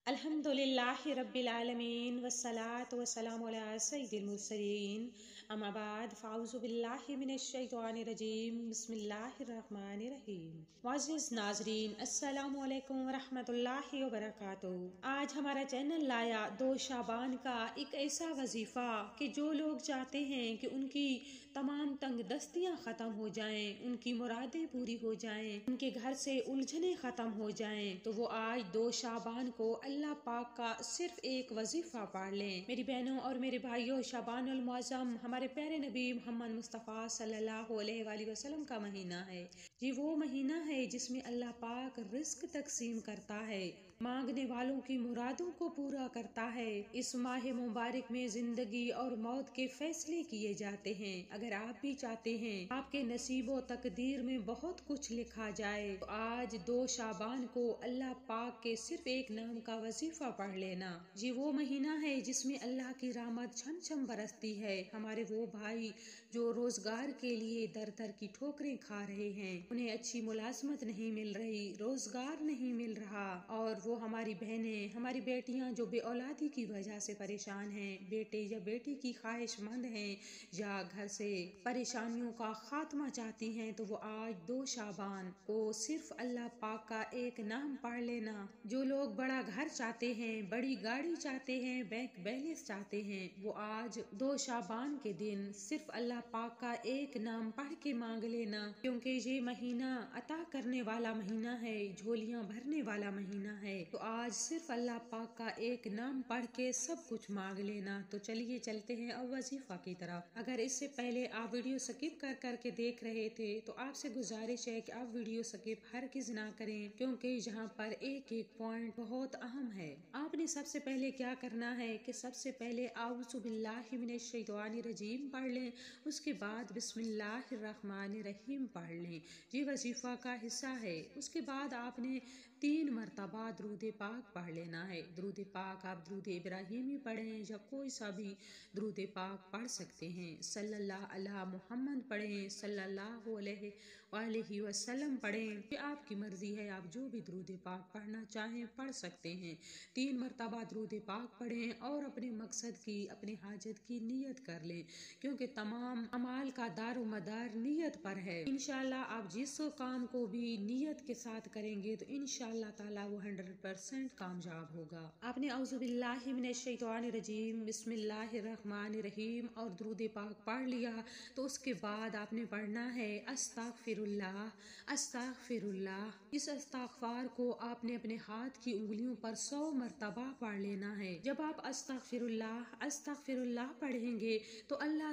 अल्हम्दुलिल्लाहि रब्बिल आलमीन वस्सलातु वस्सलामु अला सय्यिदिल मुरसलीन अम्मा बाद फ़अऊज़ु बिल्लाहि मिनश शैतानिर रजीम बिस्मिल्लाहिर रहमानिर रहीम। मुअज़्ज़िज़ नाज़रीन, अस्सलामु अलैकुम व रहमतुल्लाहि व बरकातुहू। आज हमारा चैनल लाया 2 शाबान का एक ऐसा वजीफ़ा कि जो लोग चाहते हैं कि उनकी तमाम तंग दस्तियाँ ख़त्म हो जाएं, उनकी मुरादें पूरी हो जाएं, उनके घर से उलझने ख़त्म हो जाएं, तो वो आज 2 शाबान को अल्लाह पाक का सिर्फ एक वजीफा पढ़ लें। मेरी बहनों और मेरे भाइयों, शाबानुल मुअज़्ज़म हमारे प्यारे नबी मोहम्मद मुस्तफ़ा सल्लल्लाहु अलैहि वसल्लम का महीना है। ये वो महीना है जिसमें अल्लाह पाक रिज़्क तकसीम करता है, मांगने वालों की मुरादों को पूरा करता है। इस माह मुबारक में जिंदगी और मौत के फैसले किए जाते हैं। अगर आप भी चाहते हैं आपके नसीबो तकदीर में बहुत कुछ लिखा जाए, तो आज 2 शाबान को अल्लाह पाक के सिर्फ एक नाम का वजीफा पढ़ लेना। ये वो महीना है जिसमें अल्लाह की रहमत छम छम बरसती है। हमारे वो भाई जो रोजगार के लिए दर दर की ठोकरें खा रहे हैं, उन्हें अच्छी मुलाजमत नहीं मिल रही, रोजगार नहीं मिल रहा, और वो हमारी बहनें, हमारी बेटियां जो बे औलादी की वजह से परेशान हैं, बेटे या बेटी की ख्वाहिशमंद हैं या घर से परेशानियों का खात्मा चाहती हैं, तो वो आज 2 शाबान को सिर्फ अल्लाह पाक का एक नाम पढ़ लेना। जो लोग बड़ा घर चाहते हैं, बड़ी गाड़ी चाहते हैं, बैंक बैलेंस चाहते हैं, वो आज 2 शाबान के दिन सिर्फ अल्लाह पाक का एक नाम पढ़ के मांग लेना, क्योंकि ये महीना अता करने वाला महीना है, झोलियां भरने वाला महीना है। तो आज सिर्फ अल्लाह पाक का एक नाम पढ़ के सब कुछ मांग लेना। तो चलिए चलते हैं अब वजीफा की तरफ। अगर इससे पहले आप वीडियो स्किप कर करके देख रहे थे तो आपसे गुजारिश है कि आप वीडियो स्किप हरगिज़ ना करें, क्योंकि यहाँ पर एक एक पॉइंट बहुत अहम है। आपने सबसे पहले क्या करना है कि सबसे पहले आऊज़ु बिल्लाहि मिनश शैतानिर रजीम पढ़ लें, उसके बाद बिस्मिल्लाहिर रहमानिर रहीम पढ़ लें। ये वजीफा का हिस्सा है। उसके बाद आपने 3 मरतबा दुरूद पाक पढ़ लेना है। दुरूद पाक आप दुरूद इब्राहिमी पढ़ें या कोई सा भी दुरूद पाक पढ़ सकते हैं। सल्लल्लाहु अला मुहम्मद पढ़ें, सल्लल्लाहु अलैहि वसल्लम पढ़ें, ये आपकी मर्जी है, आप जो भी दुरूद पाक पढ़ना चाहें पढ़ सकते हैं। 3 मरतबा दुरूद पाक पढ़ें और अपने मकसद की, अपने हाजत की नियत कर लें, क्योंकि तमाम अमाल का दारो मदार नियत पर है। इंशाल्लाह आप जिस काम को भी नियत के साथ करेंगे तो इंशाल्लाह ताला वो 100% कामयाब होगा। आपने औज़ु बिल्लाहि मिनश शैतानिर रजीम बिस्मिल्लाहिर रहमानिर रहीम और दुरूद पाक पढ़ लिया, तो उसके बाद आपने पढ़ना है अस्तगफिरुल्लाह अस्तगफिरुल्लाह। इस इस्तगफार को आपने अपने हाथ की उंगलियों पर 100 मरतबा पढ़ लेना है। जब आप अस्तगफिरुल्लाह पढ़ेंगे तो अल्लाह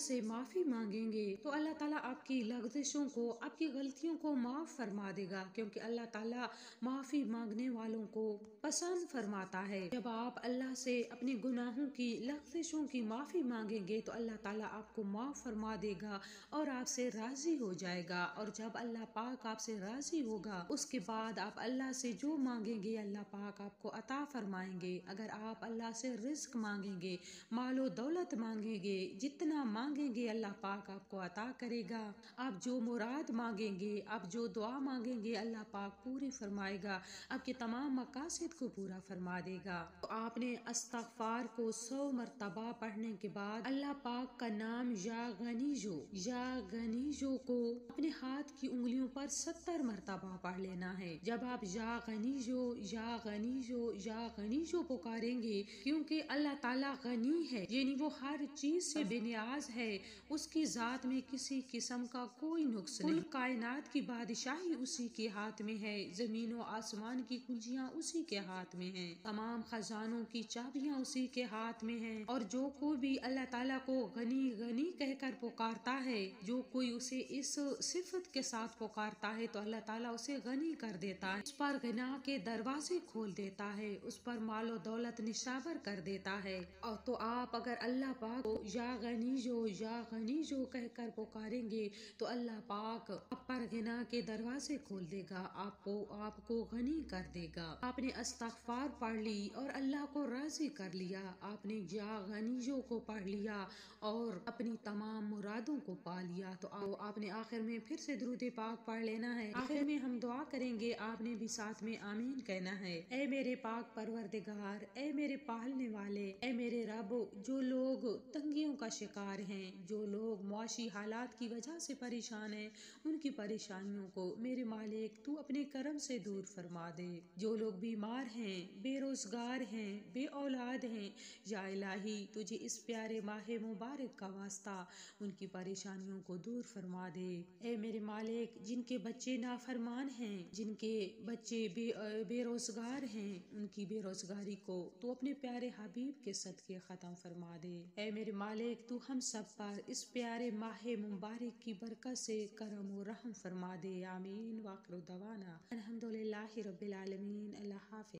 से माफी मांगेंगे, तो अल्लाह ताला आपकी लग़ज़िशों को, आपकी गलतियों को माफ फरमा देगा, क्योंकि अल्लाह ताला माफी मांगने वालों को पसंद फरमाता है। जब आप अल्लाह से अपने गुनाहों की, लग़ज़िशों की माफी मांगेंगे तो अल्लाह ताला आपको माफ फरमा देगा और आपसे राजी हो जाएगा। और जब अल्लाह पाक आपसे राजी होगा, उसके बाद आप अल्लाह से जो मांगेंगे अल्लाह पाक आपको अता फरमाएंगे। अगर आप अल्लाह से रिज़्क मांगेंगे, मालो दौलत मांगेंगे, जितना मांगेंगे अल्लाह पाक आपको अता करेगा। आप जो मुराद मांगेंगे, आप जो दुआ मांगेंगे अल्लाह पाक पूरी फरमाएगा, आपके तमाम मकासद को पूरा फरमा देगा। तो आपने इस्तग़फ़ार को 100 मरतबा पढ़ने के बाद अल्लाह पाक का नाम या गनीजो को अपने हाथ की उंगलियों पर 70 मरतबा पढ़ लेना है। जब आप या गनीजो पुकारेंगे, क्योंकि अल्लाह ताला गनी है, यानी वो हर चीज से बेनियाज है, उसकी जात में किसी किस्म का कोई नुक्स नहीं। कायनात की बादशाही उसी के हाथ में है, जमीन और आसमान की कुंजियां उसी के हाथ में हैं, तमाम खजानों की चाबियां उसी के हाथ में हैं। और जो कोई भी अल्लाह ताला को गनी गनी कहकर पुकारता है, जो कोई उसे इस सिफत के साथ पुकारता है, तो अल्लाह ताला उसे गनी कर देता है, उस पर गना के दरवाजे खोल देता है, उस पर मालो दौलत निशावर कर देता है। और तो आप अगर अल्लाह पाक को या गनीजो कहकर पुकारेंगे तो अल्लाह पाक आप पर गना के दरवाजे खोल देगा, आपको गनी कर देगा। आपने استغفار پڑھ لی اور اللہ کو راضی کر لیا، آپ نے یا غنیوں کو پڑھ لیا اور اپنی تمام مرادوں کو پا لیا، تو آپ نے آخر میں پھر سے درود پاک پڑھ لینا ہے۔ آخر میں ہم دعا کریں گے، آپ نے بھی ساتھ میں آمین کہنا ہے۔ اے میرے پاک پروردگار، اے میرے پالنے والے، اے میرے رب، جو لوگ تنگیوں کا شکار ہیں، جو لوگ معاشی حالات کی وجہ سے پریشان ہیں، ان کی پریشانیوں کو میرے مالک تو اپنے کرم سے دور فرما دے۔ جو لوگ بیمار ہیں، بے روزگار ہیں، بے اولاد ہیں، یا الہی تجھے اس پیارے ماہ مبارک کا واسطہ ان کی پریشانیوں کو دور فرما دے۔ اے میرے مالک، جن کے بچے نافرمان ہیں، جن کے بچے بے روزگار ہیں، ان کی بے روزگاری کو تو اپنے پیارے حبیب کے صدقے ختم فرما دے۔ اے میرے مالک، تو ہم سب پر اس پیارے ماہ مبارک کی برکت سے کرم و رحم فرما دے۔ آمین۔ وآخر دعوانا الحمدللہ رب العالمین۔ اللہ حافظ۔